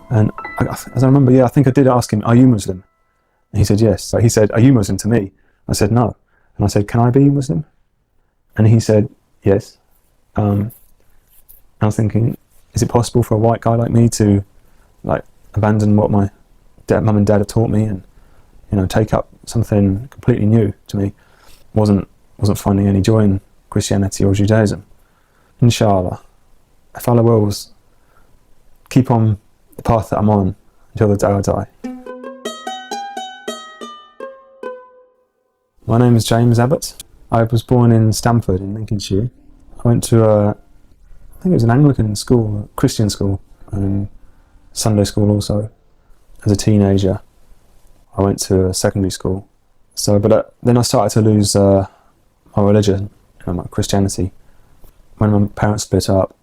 And as I remember, I think I did ask him, "Are you Muslim?" And he said, "Yes." So he said, "Are you Muslim?" to me. I said, "No." And I said, "Can I be Muslim?" And he said, "Yes." I was thinking, is it possible for a white guy like me to abandon what my mum and dad have taught me and take up something completely new to me? Wasn't finding any joy in Christianity or Judaism. Inshallah, if Allah wills, keep on the path that I'm on until the day I die. My name is James Abbott. I was born in Stamford in Lincolnshire. I went to I think it was an Anglican school, a Christian school, and Sunday school also. As a teenager, I went to a secondary school. But then I started to lose my religion, my Christianity. When my parents split up,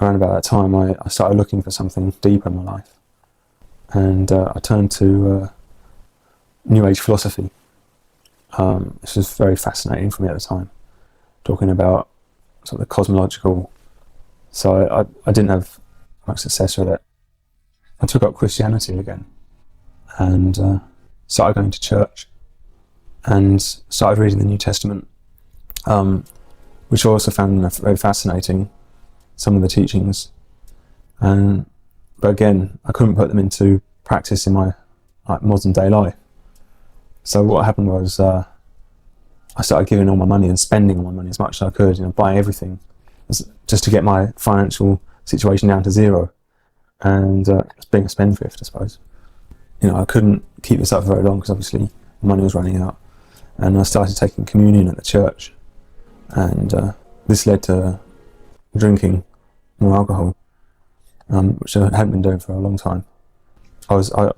around about that time, I started looking for something deeper in my life. And I turned to New Age philosophy. This was very fascinating for me at the time, talking about sort of the cosmological. So I didn't have much success with it. I took up Christianity again and started going to church and started reading the New Testament, which I also found very fascinating, some of the teachings. But again, I couldn't put them into practice in my modern day life. So what happened was I started giving all my money and spending all my money as much as I could, buying everything, just to get my financial situation down to zero, and being a spendthrift, I suppose. I couldn't keep this up for very long because obviously money was running out, and I started taking communion at the church, and this led to drinking more alcohol, which I hadn't been doing for a long time. I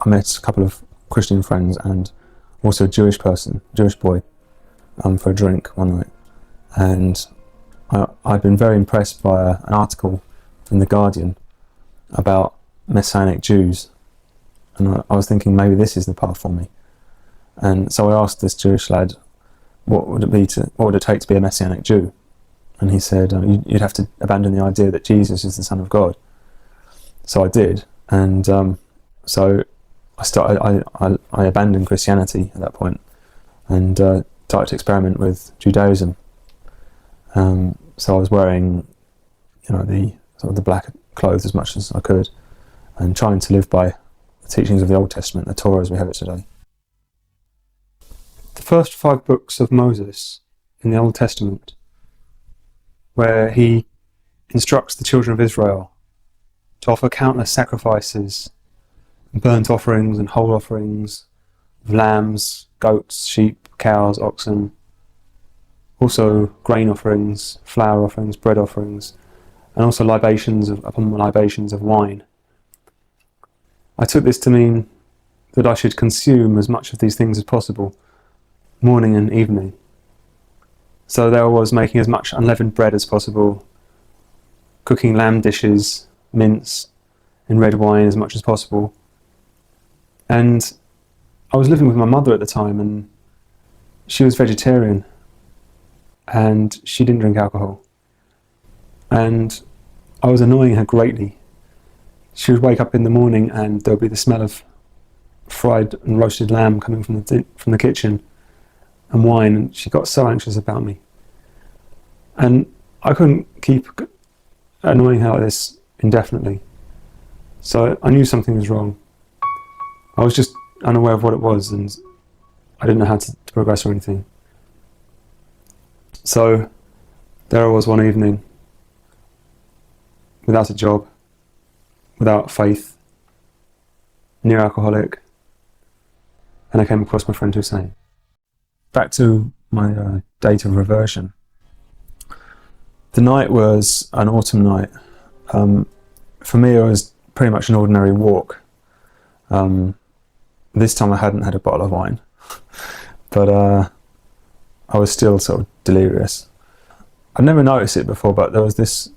met a couple of Christian friends and also a Jewish boy, for a drink one night, and I'd been very impressed by an article in The Guardian about Messianic Jews, and I was thinking maybe this is the path for me. And so I asked this Jewish lad, what would it take to be a Messianic Jew? And he said, you'd have to abandon the idea that Jesus is the Son of God. So I did, and so I abandoned Christianity at that point and started to experiment with Judaism. So I was wearing, the black clothes as much as I could, and trying to live by the teachings of the Old Testament, the Torah as we have it today. The first 5 books of Moses in the Old Testament, where he instructs the children of Israel to offer countless sacrifices, burnt offerings and whole offerings of lambs, goats, sheep, cows, oxen, also grain offerings, flour offerings, bread offerings, and also libations upon libations of wine. I took this to mean that I should consume as much of these things as possible, morning and evening. So there I was, making as much unleavened bread as possible, cooking lamb dishes, mince, and red wine as much as possible. And I was living with my mother at the time, and she was vegetarian, and she didn't drink alcohol. And I was annoying her greatly. She would wake up in the morning and there would be the smell of fried and roasted lamb coming from the kitchen, and wine, and she got so anxious about me. And I couldn't keep annoying her like this indefinitely. So I knew something was wrong. I was just unaware of what it was, and I didn't know how to progress or anything. So there I was one evening, without a job, without faith, near alcoholic, and I came across my friend Hussein. Back to my date of reversion. The night was an autumn night. For me, it was pretty much an ordinary walk. This time I hadn't had a bottle of wine, but I was still sort of delirious. I'd never noticed it before, but there was this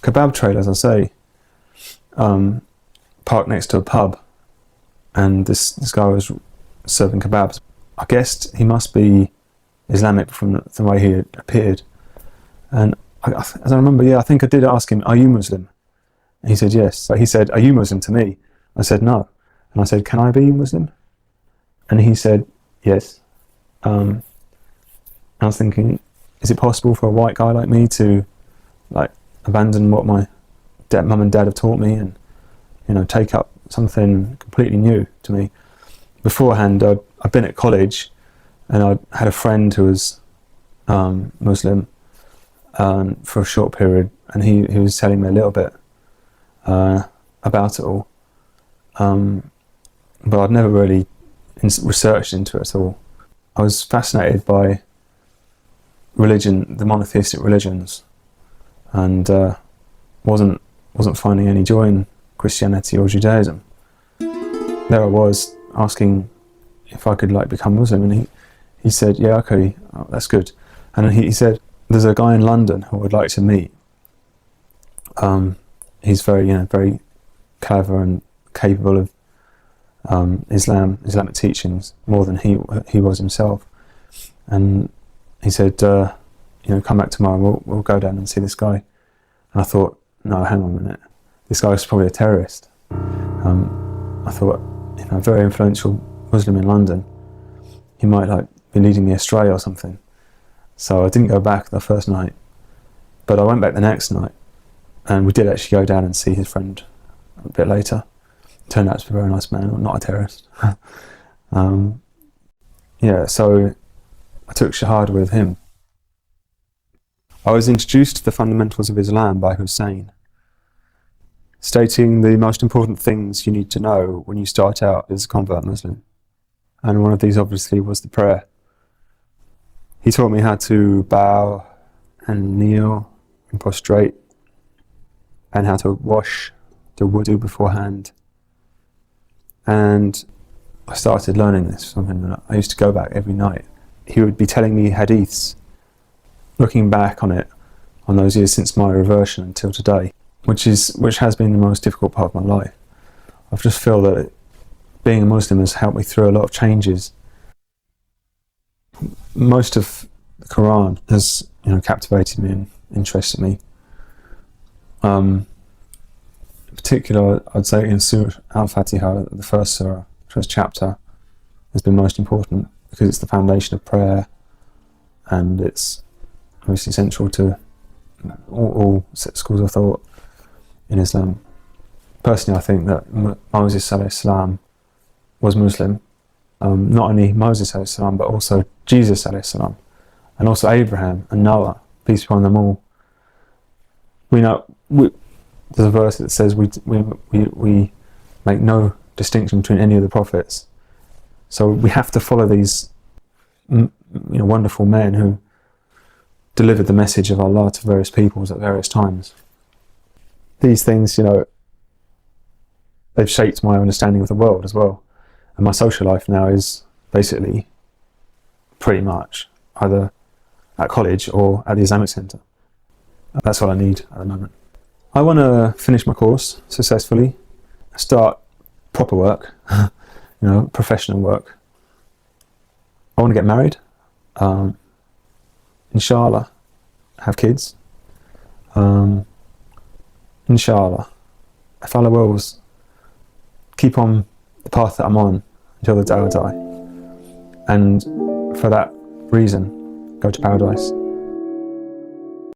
kebab trailer, as I say, parked next to a pub, and this guy was serving kebabs. I guessed he must be Islamic from the way he appeared, and as I remember, I think I did ask him, "Are you Muslim?" And he said, yes. So he said, are you Muslim to me? I said, no. And I said, can I be Muslim? And he said, yes. I was thinking, is it possible for a white guy like me to abandon what my mum and dad have taught me and, take up something completely new to me? Beforehand, I'd been at college and I had a friend who was Muslim for a short period, and he was telling me a little bit about it all. But I'd never really researched into it at all. I was fascinated by religion, the monotheistic religions, and wasn't finding any joy in Christianity or Judaism. There I was asking if I could become Muslim, and he said, yeah, okay, that's good. And he said, there's a guy in London who I'd like to meet. He's very clever and capable of Islamic teachings more than he was himself. And he said, come back tomorrow, we'll go down and see this guy. And I thought, no, hang on a minute, this guy's probably a terrorist. I thought, a very influential Muslim in London, he might be leading me astray or something. So I didn't go back the first night, but I went back the next night, and we did actually go down and see his friend a bit later. Turned out to be a very nice man, not a terrorist. So I took Shahada with him. I was introduced to the fundamentals of Islam by Hussein, stating the most important things you need to know when you start out as a convert Muslim. And one of these obviously was the prayer. He taught me how to bow and kneel and prostrate, and how to wash, do wudu beforehand. And I started learning this, something that I used to go back every night. He would be telling me hadiths, looking back on it, on those years since my reversion until today, which has been the most difficult part of my life. I just feel that being a Muslim has helped me through a lot of changes. Most of the Quran has captivated me and interested me. In particular, I'd say in Surah Al-Fatiha, the first surah, first chapter, has been most important because it's the foundation of prayer, and it's obviously central to all schools of thought in Islam. Personally, I think that Moses ﷺ was Muslim. Not only Moses ﷺ, but also Jesus ﷺ, and also Abraham and Noah, peace be upon them all. There's a verse that says we make no distinction between any of the prophets. So we have to follow these wonderful men who delivered the message of Allah to various peoples at various times. These things, they've shaped my understanding of the world as well. And my social life now is basically pretty much either at college or at the Islamic Centre. That's what I need at the moment. I want to finish my course successfully, start proper work, professional work. I want to get married, inshallah, have kids. Inshallah, if Allah wills, keep on the path that I'm on until the day I die. And for that reason, go to paradise.